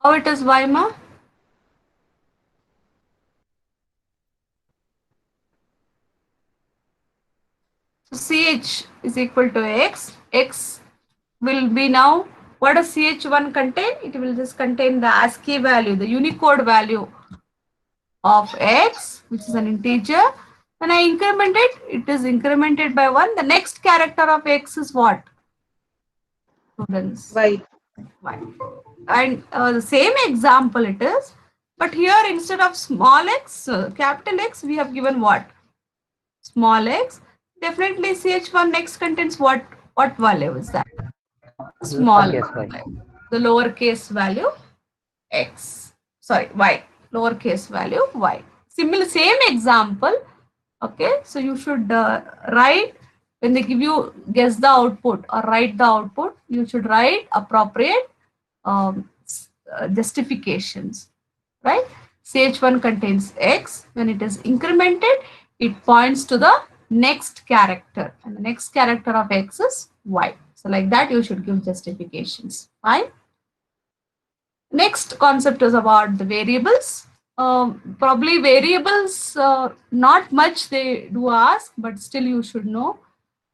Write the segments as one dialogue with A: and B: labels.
A: How it is y, ma? So ch is equal to x. X will be now, what does ch1 contain? It will just contain the ASCII value, the Unicode value of x, which is an integer. When I increment it, it is incremented by 1. The next character of x is what, students?
B: Y.
A: Y. And the same example it is, but here instead of small x, capital X, we have given what? Small x. Definitely ch1 next contains what value is that? Small,
C: Lowercase y.
A: the lowercase value x, sorry, y, lowercase value y. Similar, same example. Okay, so you should write, when they give you guess the output or write the output, you should write appropriate justifications, right? ch1 contains x. When it is incremented, it points to the next character, and the next character of x is y. So like that, you should give justifications. Fine. Next concept is about the variables. Probably variables, not much they do ask, but still you should know.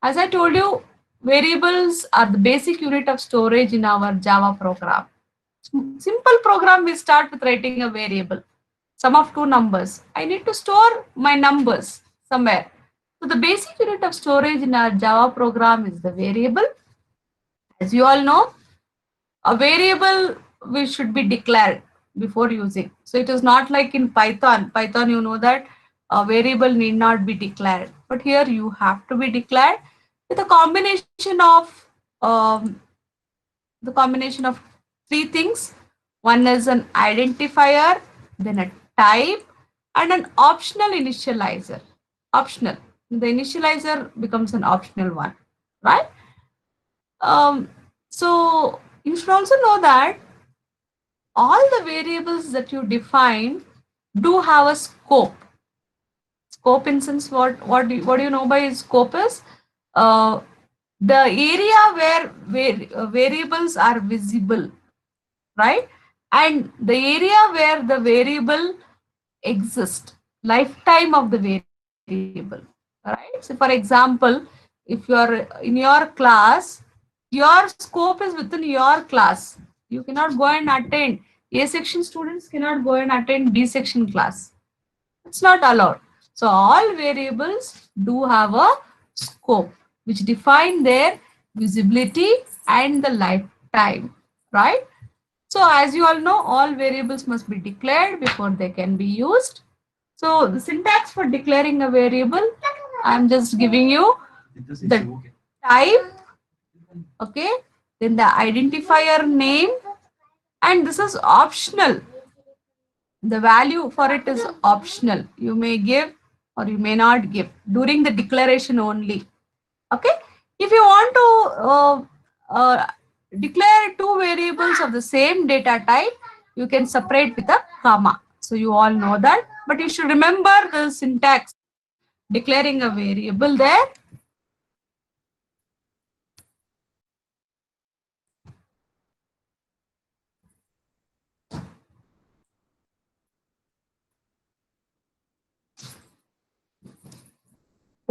A: As I told you, variables are the basic unit of storage in our Java program. Simple program, we start with writing a variable, sum of two numbers. I need to store my numbers somewhere. So the basic unit of storage in our Java program is the variable. As you all know, a variable we should be declared before using. So it is not like in Python. Python, you know that a variable need not be declared, but here you have to be declared with a um, combination of three things. One is an identifier, then a type, and an optional initializer. Optional. The initializer becomes an optional one, right? Um, so you should also know that all the variables that you define do have a scope. Scope, in sense, what do you know by scope is uh, the area where variables are visible, right? And the area where the variable exists, lifetime of the variable, right? So for example, if you are in your class, your scope is within your class. You cannot go and attend, A section students cannot go and attend B section class. It's not allowed. So all variables do have a scope which define their visibility and the lifetime, right? So as you all know, all variables must be declared before they can be used. So the syntax for declaring a variable, I'm just giving you the type, okay, then the identifier name, and this is optional. The value for it is optional. You may give or you may not give during the declaration only. Okay. If you want to declare two variables of the same data type, you can separate with a comma. So you all know that, but you should remember the syntax declaring a variable there.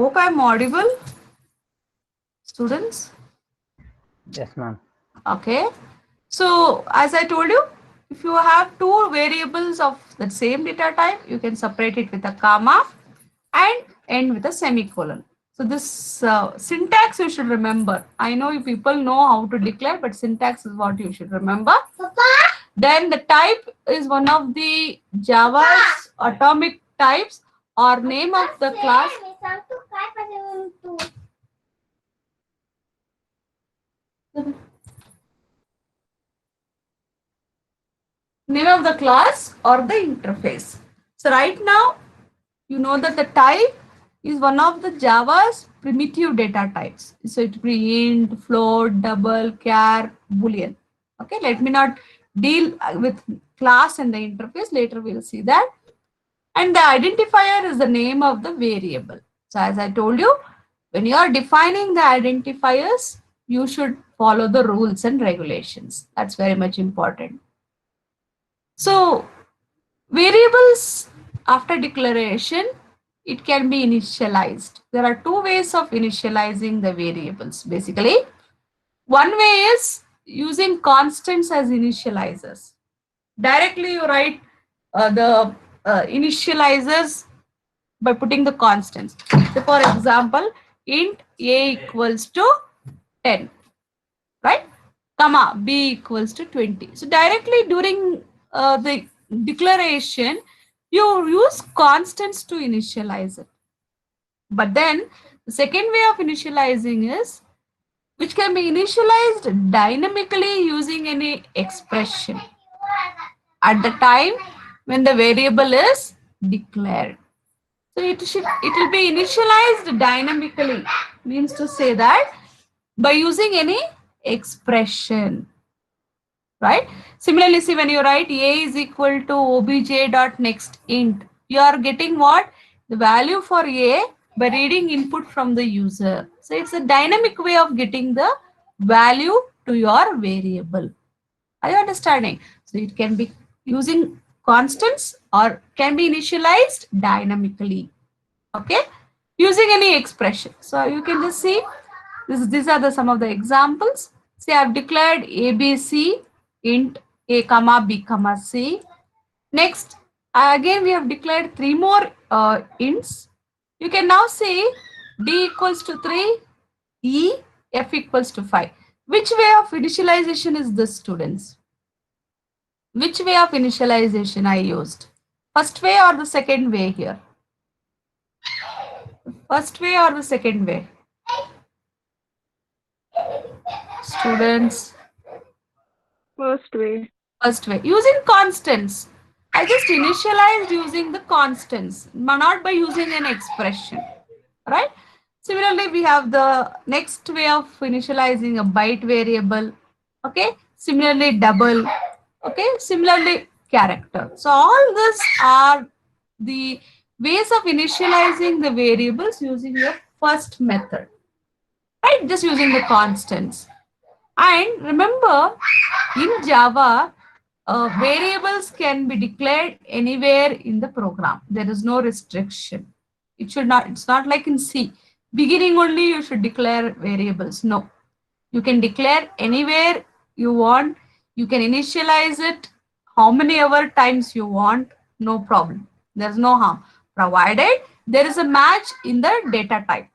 A: Hope I'm audible, students.
C: Yes, ma'am.
A: Okay. So as I told you, if you have two variables of the same data type, you can separate it with a comma and end with a semicolon. So this syntax you should remember. I know you people know how to declare, but syntax is what you should remember. Papa? Then the type is one of the Java's atomic types or name of the class. Name of the class or the interface. So right now, you know that the type is one of the Java's primitive data types. So it will be int, float, double, char, boolean. Okay, let me not deal with class and the interface. Later we'll see that. And the identifier is the name of the variable. So as I told you, when you are defining the identifiers, you should follow the rules and regulations. That's very much important. So variables after declaration, it can be initialized. There are two ways of initializing the variables basically. One way is using constants as initializers. Directly you write the initializers by putting the constants. So for example, int a equals to 10, right? Comma b equals to 20. So directly during the declaration, you use constants to initialize it. But then the second way of initializing is which can be initialized dynamically using any expression at the time when the variable is declared. So it will be initialized dynamically, means to say that by using any expression, right? Similarly, see when you write a is equal to obj dot next int, you are getting what? The value for a by reading input from the user. So it's a dynamic way of getting the value to your variable. Are you understanding? So it can be using constants or can be initialized dynamically. Okay, using any expression. So you can just see these are the some of the examples. Say I've declared ABC int a comma b comma c. Next, again we have declared three more ints. You can now say d equals to 3, e, f equals to 5. Which way of initialization is this, students? Which way of initialization I used? First way or the second way here? First way or the second way? Students,
B: First way.
A: first way. Using constants. I just initialized using the constants, not by using an expression. Right? Similarly, we have the next way of initializing a byte variable. Okay. Similarly, double. Okay. Similarly, character. So all these are the ways of initializing the variables using your first method. Right? Just using the constants. And remember, in Java, variables can be declared anywhere in the program. There is no restriction. It should not, it's not like in C. Beginning only you should declare variables. No. You can declare anywhere you want. You can initialize it how many ever times you want. No problem. There's no harm. Provided there is a match in the data type.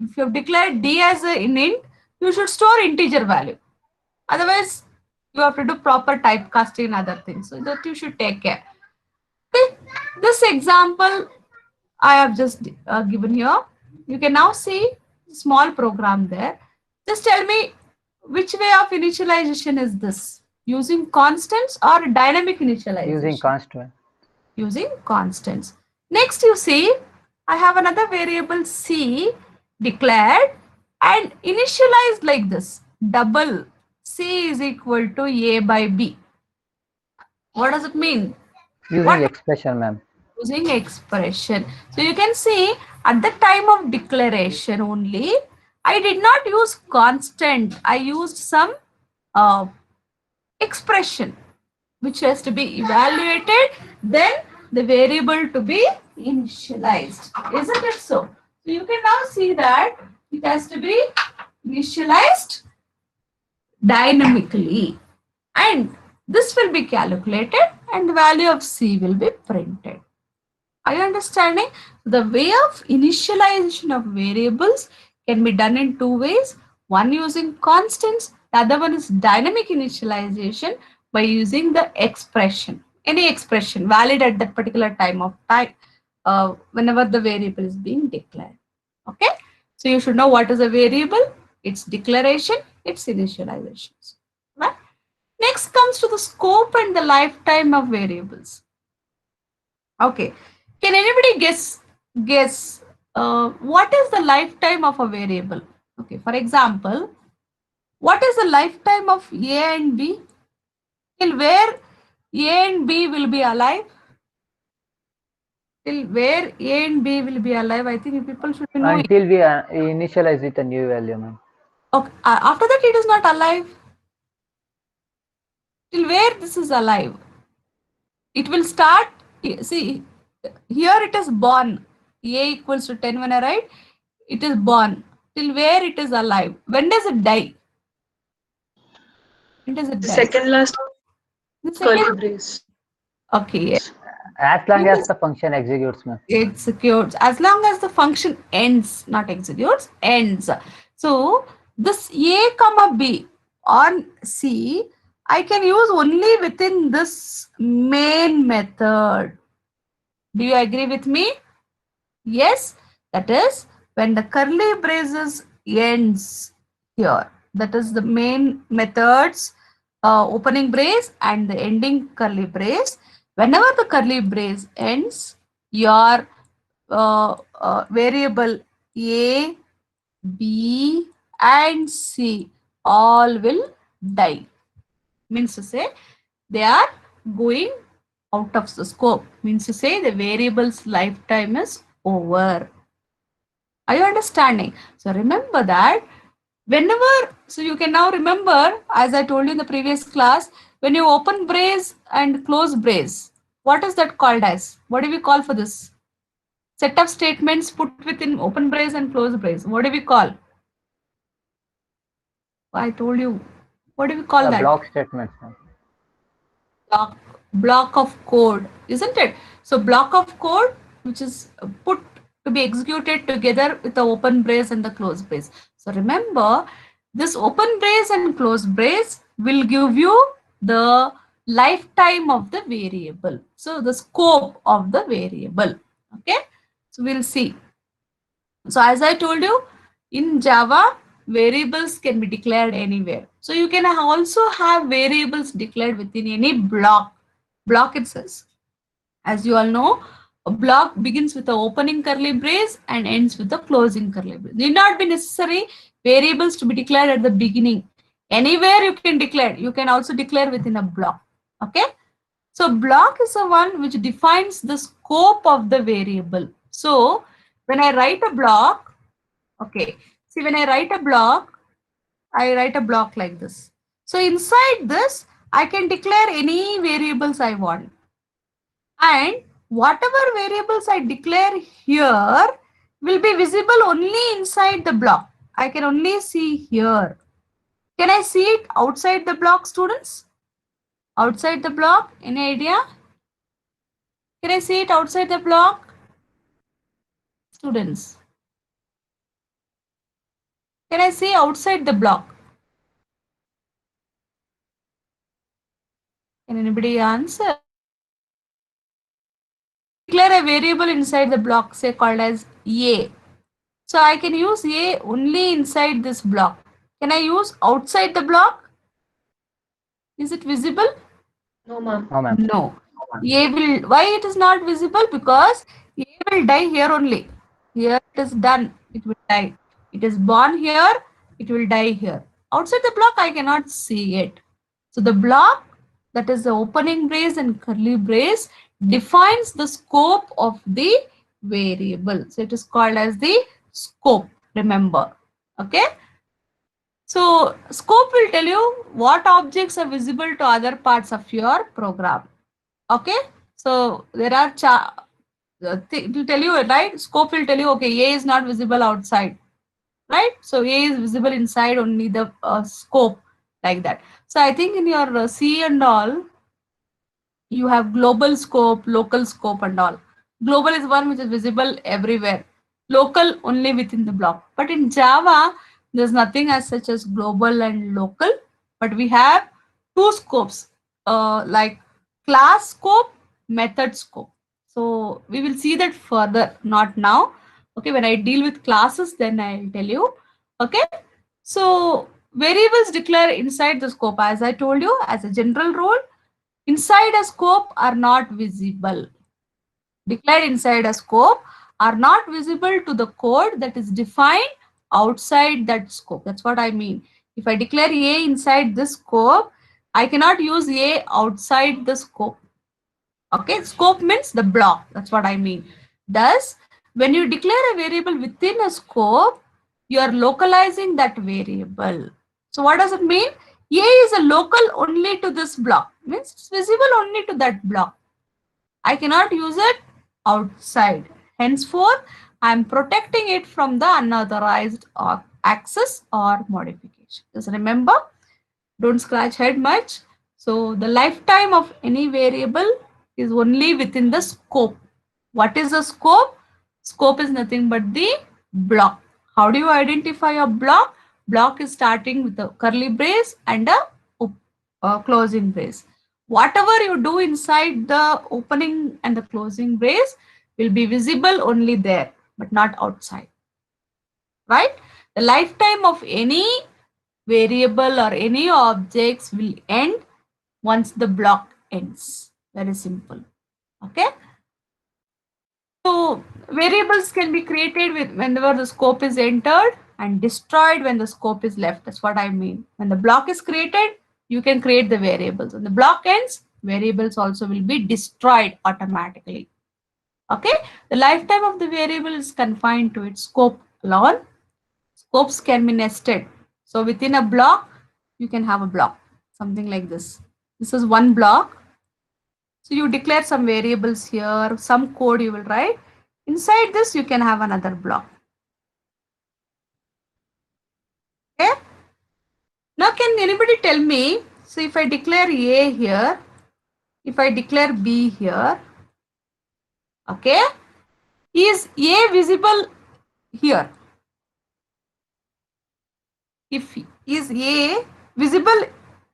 A: If you have declared D as an int, you should store integer value. Otherwise, you have to do proper typecasting and other things. So that you should take care. Okay. This example I have just given here. You can now see small program there. Just tell me which way of initialization is this? Using constants or dynamic initialization?
C: Using constant.
A: Using constants. Next, you see, I have another variable C declared and initialized like this. Double C is equal to A by B. What does it mean?
C: Using expression, ma'am.
A: Using expression. So you can see at the time of declaration only, I did not use constant. I used some expression which has to be evaluated, then the variable to be initialized. Isn't it so? So you can now see that it has to be initialized dynamically, and this will be calculated and the value of C will be printed. Are you understanding? The way of initialization of variables can be done in two ways. One using constants, the other one is dynamic initialization by using the expression, any expression valid at that particular time of time, whenever the variable is being declared. Okay, so you should know what is a variable, its declaration, its initializations. Right? Next comes to the scope and the lifetime of variables. Okay, can anybody guess what is the lifetime of a variable? Okay, for example, what is the lifetime of A and B? Till where A and B will be alive? Till where A and B will be alive? I think people should be knowing.
C: Until we initialize with a new value, ma'am.
A: Okay, after that it is not alive. Till where this is alive? it will start, see, here it is born, a equals to 10 when I write, it is born, till where it is alive. When does it die? When does it
D: The
A: die?
D: second last
A: The
D: curly
A: second,
D: brace.
A: okay,
C: As long
A: when
C: as
A: does
C: the function executes, ma'am.
A: executes, as long as the function ends, not executes, ends. So this a comma b on c, I can use only within this main method. Do you agree with me? Yes, that is when the curly braces ends here. That is the main methods, opening brace and the ending curly brace. Whenever the curly brace ends, your variable a, b, and c all will die. Means to say they are going out of the scope. Means to say the variable's lifetime is over. Are you understanding? So remember that whenever, so you can now remember, as I told you in the previous class, when you open brace and close brace, what is that called as? What do we call for this? Set of statements put within open brace and close brace. What do we call? I told you. What do we call that?
C: Block statements, ma'am.
A: Block of code, isn't it? So block of code which is put to be executed together with the open brace and the close brace. So remember, this open brace and close brace will give you the lifetime of the variable. So the scope of the variable. Okay. So we'll see. So as I told you, in Java, variables can be declared anywhere. So you can also have variables declared within any block. Block it says. As you all know, a block begins with the opening curly brace and ends with the closing curly brace. Need not be necessary variables to be declared at the beginning. Anywhere you can declare. You can also declare within a block. Okay. So block is the one which defines the scope of the variable. So when I write a block, okay, see when I write a block like this. So inside this, I can declare any variables I want. And whatever variables I declare here will be visible only inside the block. I can only see here. Can I see it outside the block, students? Outside the block, any idea? Can I see it outside the block? Students. Can I see outside the block? Can anybody answer? Declare a variable inside the block, say called as A. So I can use A only inside this block. Can I use outside the block? Is it visible?
D: No, ma'am.
C: No, ma'am.
A: No. A will, why it is not visible? Because A will die here only. Here it is done. It will die. It is born here. It will die here. Outside the block, I cannot see it. So the block, that is the opening brace and curly brace, defines the scope of the variable. So it is called as the scope. Remember. Okay. So scope will tell you what objects are visible to other parts of your program. Okay. So there are it will tell you, right? Scope will tell you, okay, A is not visible outside, right? So A is visible inside only the scope, like that. So I think in your C and all, you have global scope, local scope and all. Global is one which is visible everywhere. Local only within the block. But in Java, there's nothing as such as global and local, but we have two scopes, like class scope, method scope. So we will see that further, not now. Okay, when I deal with classes, then I'll tell you. Okay, so variables declare inside the scope, as I told you, as a general rule, inside a scope are not visible. Declared inside a scope are not visible to the code that is defined outside that scope. That's what I mean. If I declare A inside this scope, I cannot use A outside the scope. Okay, scope means the block. That's what I mean. Thus, when you declare a variable within a scope, you are localizing that variable. So what does it mean? A is a local only to this block. Means it's visible only to that block. I cannot use it outside. Henceforth, I am protecting it from the unauthorized access or modification. Just remember, don't scratch head much. So the lifetime of any variable is only within the scope. What is the scope? Scope is nothing but the block. How do you identify a block? Block is starting with a curly brace and a closing brace. Whatever you do inside the opening and the closing brace will be visible only there, but not outside. Right? The lifetime of any variable or any objects will end once the block ends. Very simple. Okay. So variables can be created with whenever the scope is entered and destroyed when the scope is left. That's what I mean. When the block is created, you can create the variables. When the block ends, variables also will be destroyed automatically. Okay. The lifetime of the variable is confined to its scope alone. Scopes can be nested. So within a block, you can have a block, something like this. This is one block. So you declare some variables here, some code you will write. Inside this, you can have another block. Okay. Now, can anybody tell me? So if I declare A here, if I declare B here, okay, is A visible here? If is A visible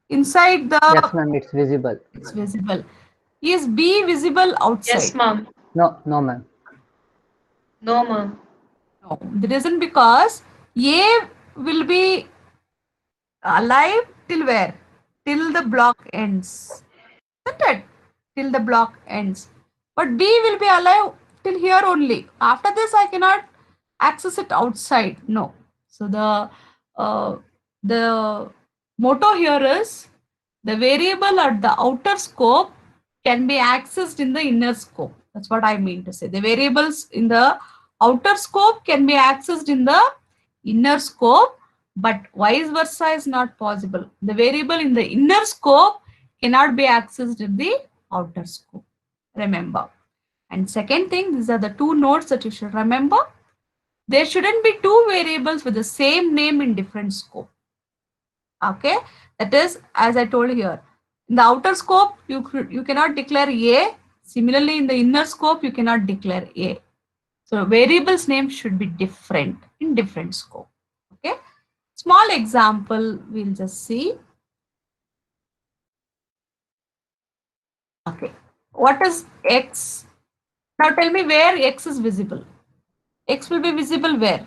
A: inside the,
C: Yes, ma'am, it's visible.
A: it's visible. Is B visible outside?
D: Yes, ma'am.
C: No, no, ma'am.
D: No, ma'am.
A: No, the reason because A will be alive till where? Till the block ends. Isn't it? Till the block ends. But B will be alive till here only. After this, I cannot access it outside. No. So the motto here is the variable at the outer scope can be accessed in the inner scope. That's what I mean to say. The variables in the outer scope can be accessed in the inner scope, but vice versa is not possible. The variable in the inner scope cannot be accessed in the outer scope. Remember. And second thing, these are the two notes that you should remember. There shouldn't be two variables with the same name in different scope. Okay, that is, as I told here, in the outer scope you cannot declare A. Similarly, in the inner scope you cannot declare A. So variables name should be different in different scope. Okay, small example we'll just see. Okay, what is X? Now tell me where X is visible. X will be visible where?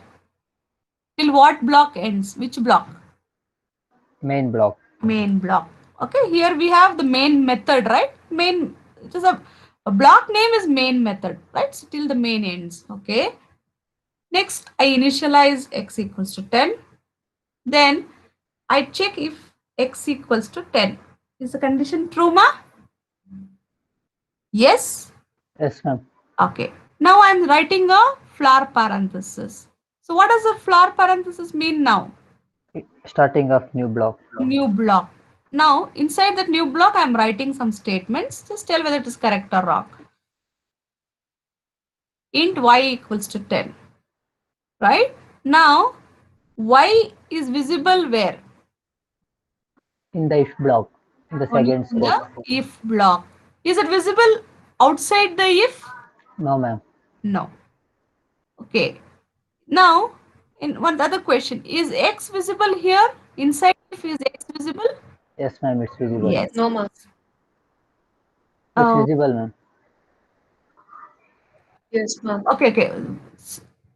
A: Till what block ends? Which block?
C: Main block.
A: Main block. Okay, here we have the main method, right? Main, it is a block name is main method, right? So till the main ends. Okay. Next, I initialize X equals to 10. Then I check if X equals to 10. Is the condition true, ma? Yes.
C: Yes, ma'am.
A: Okay. Now I'm writing a floor parenthesis. So what does a floor parenthesis mean now?
C: Starting of new block.
A: New block. Now inside that new block I'm writing some statements. Just tell whether it is correct or wrong. Int y equals to 10. Right? Now y is visible where?
C: In the if block. In the
A: Only
C: second
A: in the
C: scope.
A: if block. Is it visible outside the if?
C: No, ma'am.
A: No. Okay. Now, in one other question, is X visible here? Inside if is X visible?
C: Yes, ma'am, it's visible.
A: Yes.
D: No, ma'am.
C: It's
A: Oh,
C: visible, ma'am.
D: Yes, ma'am.
A: okay.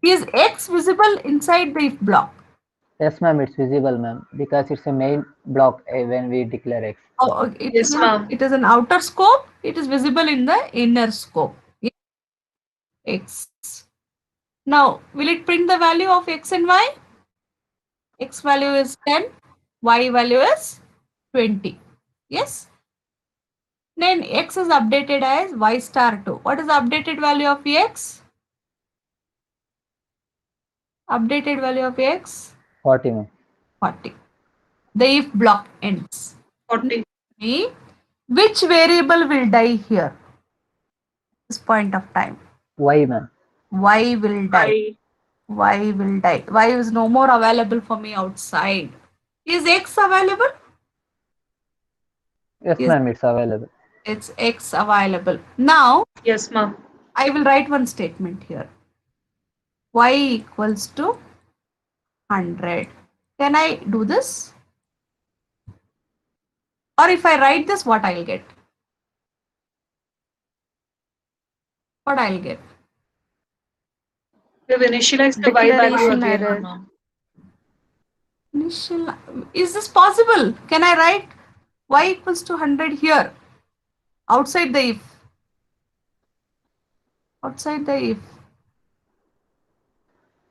A: Is X visible inside the if block?
C: Yes, ma'am, it's visible, ma'am. Because it's a main block when we declare X.
A: Oh,
D: Yes, ma'am.
A: it is an outer scope. It is visible in the inner scope. X. Now, will it print the value of X and Y? X value is 10. Y value is 20. Yes. Then X is updated as Y star 2. What is the updated value of X? Updated value of X?
C: 40, ma'am.
A: 40. The if block ends.
D: 40.
A: Which variable will die here? this point of time?
C: Y, ma'am.
A: Y will die. Y will die. Y is no more available for me outside. Is X available?
C: Yes,
A: Yes.
C: ma'am, it's available.
A: It's X available. Now,
D: Yes, ma'am.
A: I will write one statement here. Y equals to 100. Can I do this? Or if I write this, what I'll get? What I'll get?
D: We've initialized the Y value
B: Declaration
D: again,
B: error.
D: ma'am.
A: Initial. Is this possible? Can I write Y equals to 100 here? Outside the if. Outside the if.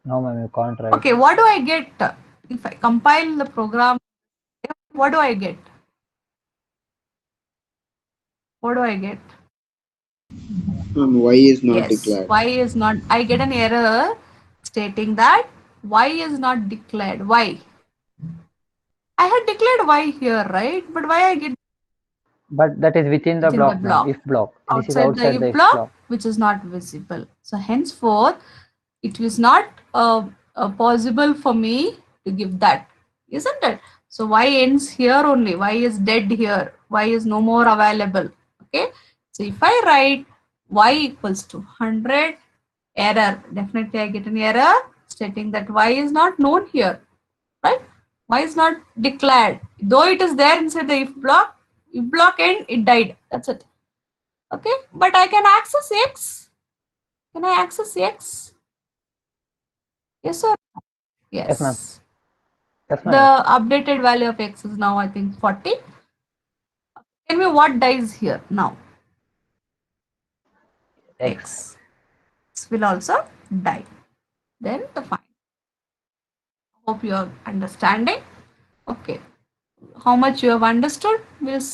C: No, ma'am, you can't write.
A: Okay, what do I get if I compile the program? What do I get? What do I get?
E: Y is not
A: Yes,
E: declared.
A: Y is not. I get an error stating that Y is not declared. Why? I had declared Y here, right? But why I get
C: But that is within the
A: within
C: block,
A: the
C: ma'am.
A: block?
C: If block. This is
A: Outside the
C: outside
A: if
C: the if
A: block,
C: block.
A: which is not visible. So henceforth, it is not possible for me to give that, isn't it? So Y ends here only. Y is dead here. Y is no more available. Okay. So if I write Y equals to 100, error, definitely I get an error stating that Y is not known here, right? Y is not declared. Though it is there inside the if block end, it died. That's it. Okay, but I can access X. Can I access X? Yes or no?
C: Yes, ma'am.
A: Yes.
C: Yes,
A: The
C: ma'am.
A: updated value of X is now, I think, 40. Tell me what dies here now.
C: X.
A: X will also die. Then the fine. Hope you are understanding. Okay. How much you have understood? Let's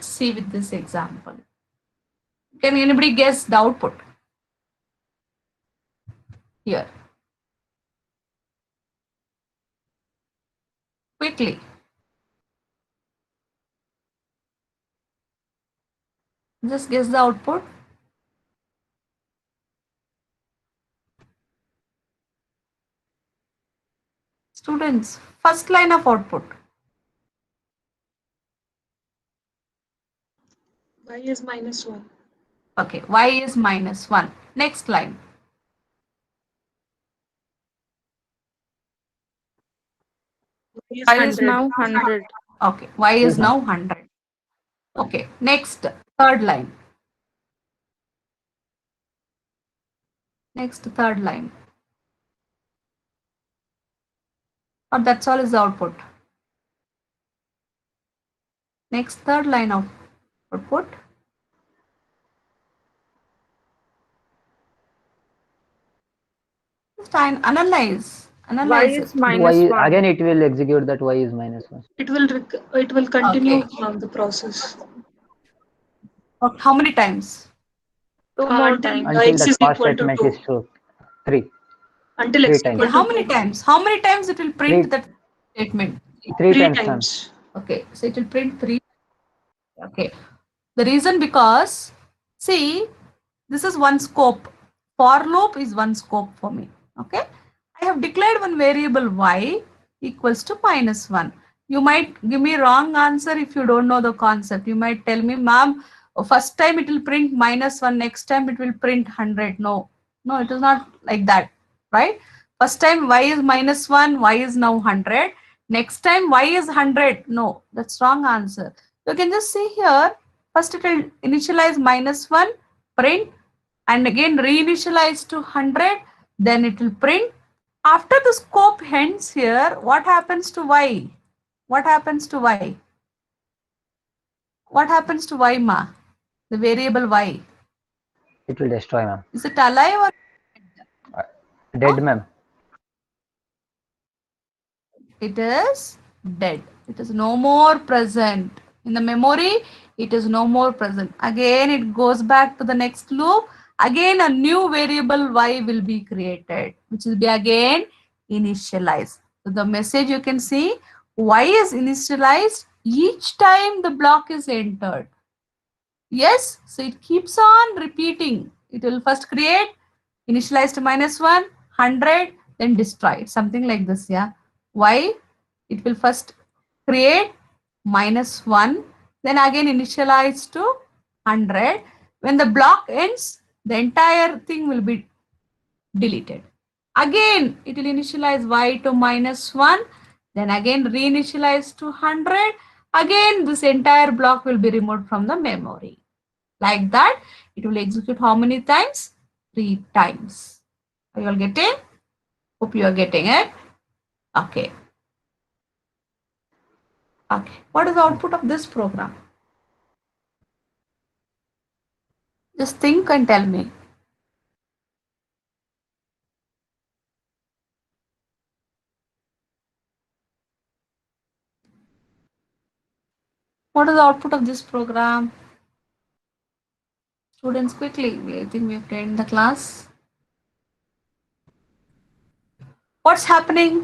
A: see with this example. Can anybody guess the output here? Quickly. Just guess the output. Students, first line of output.
D: Y is -1.
A: Okay, Y is -1. Next line.
D: Y is
B: Y is
D: 100.
B: now 100.
A: Okay, Y is now 100. Okay, next, third line. Next, third line. Or that's all is the output. Next, third line of output. Just analyze.
B: Y
A: Analyze
B: is
A: it.
B: minus
C: Y
B: 1.
C: again it will execute that Y is -1.
D: It will continue
A: Okay.
D: the process
A: How many times?
B: 2 more
D: until
B: times.
C: Until
D: X
C: that
D: is
C: pass
D: equal to
C: statement
D: 2.
C: is true. 3.
D: Until
C: Three
D: X
C: times.
D: equal
A: Okay, how
D: to
A: many
D: 2.
A: times? How many times it will print
C: Three.
A: that statement?
C: 3
D: 3
C: times, ma'am.
D: times.
A: Okay, so it will print 3. Okay. The reason because, see, this is one scope. For loop is one scope for me. Okay. I have declared one variable Y equals to -1. You might give me wrong answer if you don't know the concept. You might tell me, ma'am, first time it will print -1, next time it will print 100. No, it is not like that, right? First time Y is -1, Y is now 100. Next time Y is 100. No, that's wrong answer. You can just see here, first it will initialize -1, print, and again reinitialize to 100, then it will print. After the scope ends here, what happens to Y? What happens to Y? What happens to Y, ma? The variable Y.
C: It will destroy, ma'am.
A: Is it alive or
C: Dead, ma'am.
A: it is dead? It is no more present. In the memory, it is no more present. Again, it goes back to the next loop. Again, a new variable Y will be created, which will be again initialized. So the message you can see, Y is initialized each time the block is entered. Yes, so it keeps on repeating. It will first create, initialize to -1, 100, then destroy. Something like this, yeah. Why? It will first create -1, then again initialize to 100. When the block ends, the entire thing will be deleted. Again, it will initialize y to -1, then again reinitialize to 100. Again, this entire block will be removed from the memory. Like that, it will execute how many times? 3 times. Are you all getting? Hope you are getting it. Okay. Okay. What is the output of this program? Just think and tell me. What is the output of this program? Students, quickly. I think we have trained the class. What's happening?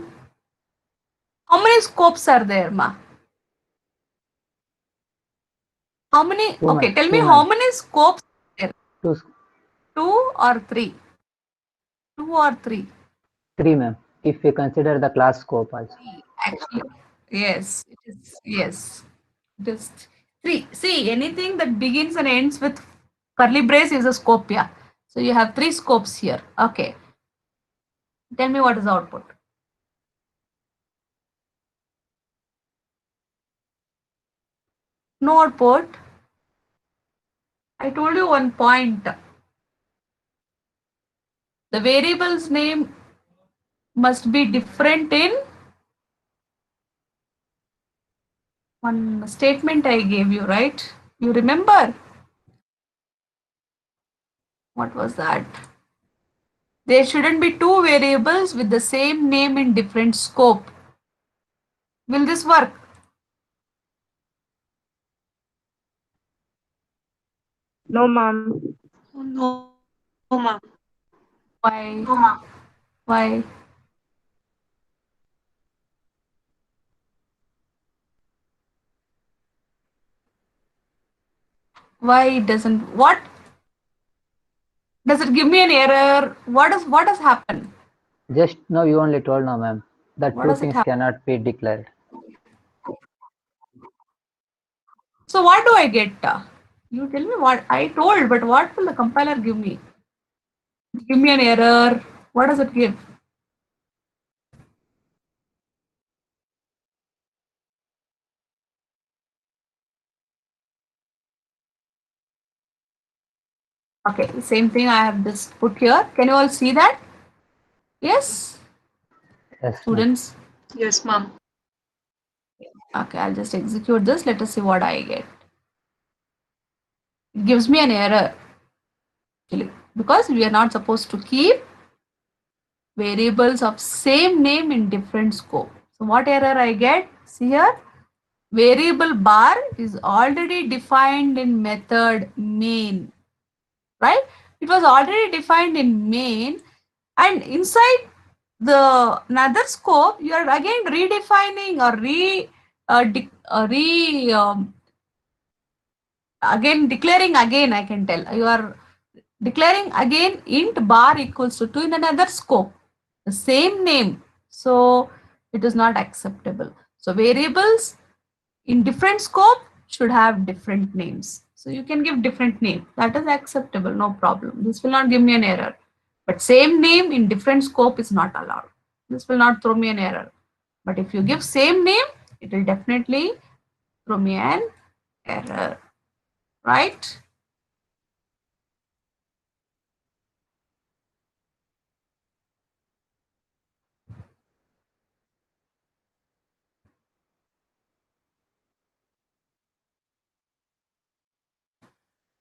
A: How many scopes are there, Ma? How many?
C: Two,
A: Okay,
C: ma'am.
A: tell me
C: Two,
A: how
C: ma'am.
A: many scopes are there?
C: Two,
A: 2 or 3? 2 or 3?
C: 3, ma'am. If we consider the class scope also.
A: Actually, yes, it is. Yes, it is 3. See, anything that begins and ends with curly brace is a scope, yeah. So you have 3 scopes here. Okay. Tell me what is the output. No output. I told you one point. The variable's name must be different in one statement I gave you, right? You remember? What was that? There shouldn't be 2 variables with the same name in different scope. Will this work?
B: No, ma'am.
D: No, no, ma'am.
A: Why? Why? Why it doesn't? What? Does it give me an error? What has happened?
C: Just now you only told no, ma'am. The
A: What
C: two
A: does it
C: things
A: happen?
C: cannot be declared.
A: So what do I get? You tell me what I told, but what will the compiler give me? Give me an error. What does it give? Okay, same thing I have just put here. Can you all see that? Yes,
C: Yes, ma'am.
A: students.
D: Yes, ma'am.
A: Okay, I'll just execute this. Let us see what I get. It gives me an error actually because we are not supposed to keep variables of same name in different scope. So what error I get? See here, variable bar is already defined in method main, right? It was already defined in main, and inside the another scope, you are again redefining or again declaring again. I can tell you are declaring again int bar equals to 2 in another scope, the same name. So it is not acceptable. So variables in different scope should have different names. So you can give different name. That is acceptable, no problem. This will not give me an error. But same name in different scope is not allowed. This will not throw me an error. But if you give same name, it will definitely throw me an error, right?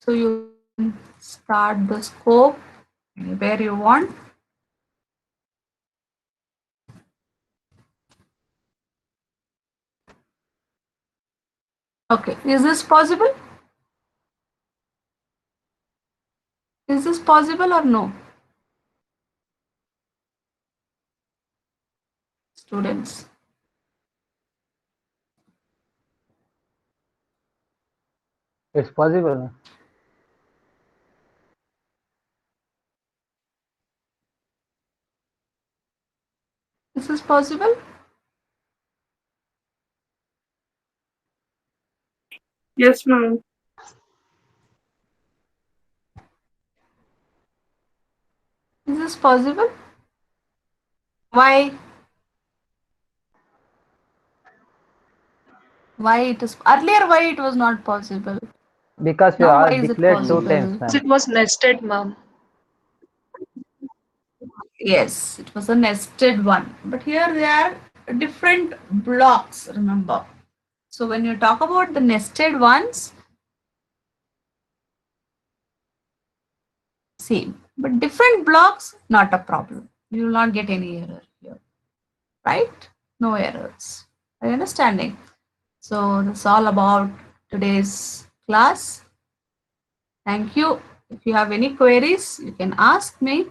A: So you can start the scope where you want. Okay, is this possible? Is this possible or no? Students.
C: It's possible, ma'am.
A: possible?
B: Yes, ma'am.
A: Is this possible? Why? Why it is earlier? Why it was not possible?
C: Because we
A: Now why
C: all
A: is it
C: declared two times,
A: possible?
C: ma'am.
D: It was nested, ma'am.
A: Yes, it was a nested one. But here they are different blocks, remember. So when you talk about the nested ones, same. But different blocks, not a problem. You will not get any error here. Right? No errors. Are you understanding? So that's all about today's class. Thank you. If you have any queries, you can ask me.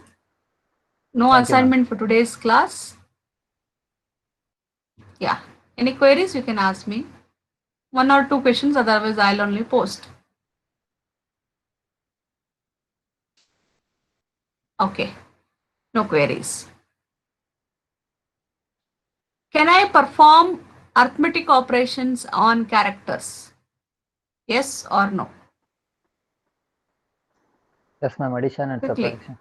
A: No
C: Thank you, ma'am.
A: assignment for today's class. Yeah. Any queries, you can ask me. 1 or 2 questions, otherwise I'll only post. Okay. No queries. Can I perform arithmetic operations on characters? Yes or no?
C: Yes, ma'am. Addition and
A: Quickly.
C: subtraction.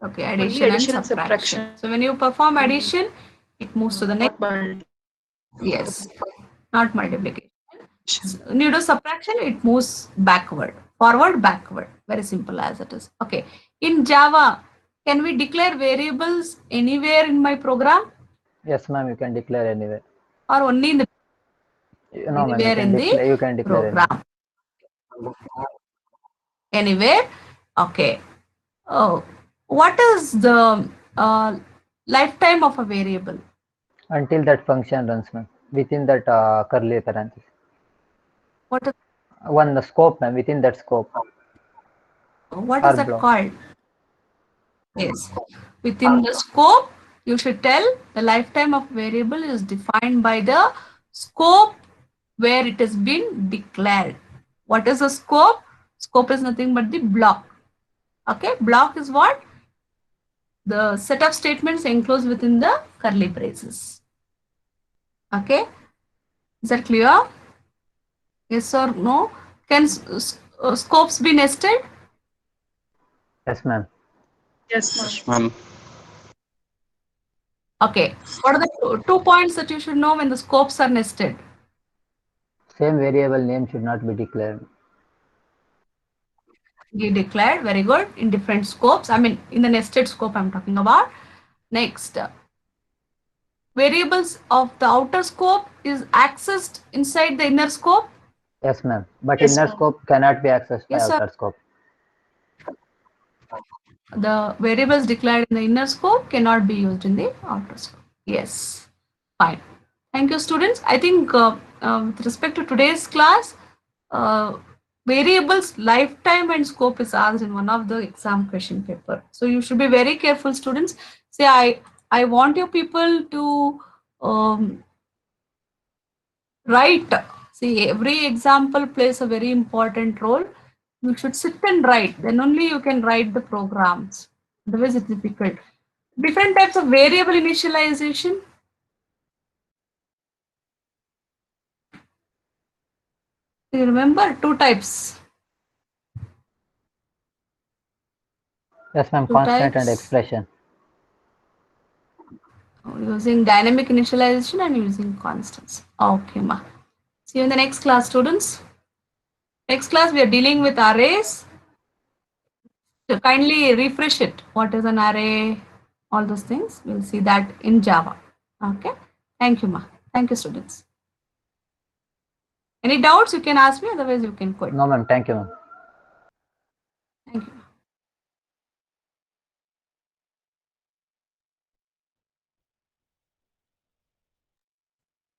A: Okay,
D: Only
A: addition and
D: addition and
A: subtraction.
D: subtraction.
A: So when you perform addition, it moves to the next.
D: Not multiplication.
A: Yes, not multiplication. When you do subtraction, it moves backward, forward, backward. Very simple as it is. Okay. In Java, can we declare variables anywhere in my program
C: Yes, ma'am. You can declare anywhere.
A: or only in the
C: No, ma'am.
A: anywhere in the
C: You can declare anywhere.
A: program? Anywhere? Okay. Oh, what is the lifetime of a variable?
C: Until that function runs, ma'am. Within that curly parenthesis.
A: What is
C: The scope, ma'am. Within that scope.
A: what
C: Or
A: is that
C: block.
A: called? Yes. Within the scope, you should tell the lifetime of variable is defined by the scope where it has been declared. What is the scope? Scope is nothing but the block. Okay. Block is what? The set of statements enclosed within the curly braces. Okay. Is that clear? Yes or no? Can scopes be nested?
C: Yes, ma'am.
D: Yes, ma'am.
A: Okay. What are the 2 points that you should know when the scopes are nested?
C: Same variable name should not be declared.
A: You declared, very good, in different scopes. I mean, in the nested scope I'm talking about. Next, variables of the outer scope is accessed inside the inner scope.
C: Yes, ma'am. But
D: Yes,
C: inner
D: ma'am.
C: scope cannot be accessed by
A: Yes, sir.
C: outer scope.
A: The variables declared in the inner scope cannot be used in the outer scope. Yes, fine. Thank you, students. I think with respect to today's class, variables lifetime and scope is asked in one of the exam question paper. So you should be very careful, students. Say, I want you people to write. See, every example plays a very important role. You should sit and write. Then only you can write the programs. Otherwise, it's difficult. Different types of variable initialization. You remember 2 types.
C: Yes, ma'am.
A: 2
C: Constant and
A: types.
C: expression.
A: Using dynamic initialization and using constants. Okay, ma. See you in the next class, students. Next class, we are dealing with arrays. So kindly refresh it. What is an array? All those things. We'll see that in Java. Okay. Thank you, ma. Thank you, students. Any doubts, you can ask me. Otherwise, you can quit.
C: No, ma'am. Thank you, ma'am.
A: Thank you.